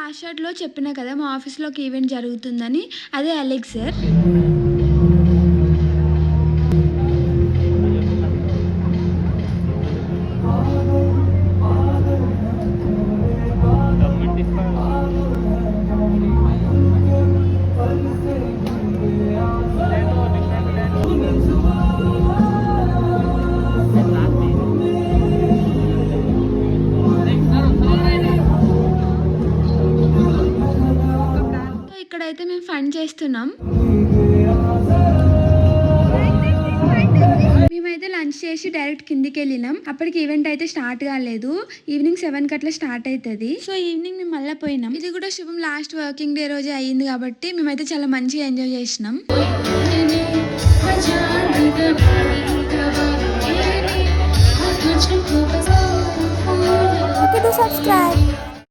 Last షాట్లో చెప్పినా కదా మా ఆఫీస్లో ఒక ఈవెంట్ జరుగుతుందని, అదే ఎలెక్సర్. ఇక్కడైతే మేము ఫన్ చేస్తున్నాం. మేమైతే లంచ్ చేసి డైరెక్ట్ కిందికి వెళ్ళినాం. అప్పటికి ఈవెంట్ అయితే స్టార్ట్ కాలేదు. ఈవినింగ్ 7 అట్లా స్టార్ట్ అవుతుంది. సో ఈవినింగ్ మేము మళ్ళీ పోయినాం. ఇది కూడా శుభం లాస్ట్ వర్కింగ్ డే రోజే అయ్యింది కాబట్టి మేమైతే చాలా మంచిగా ఎంజాయ్ చేసినాం. subscribe.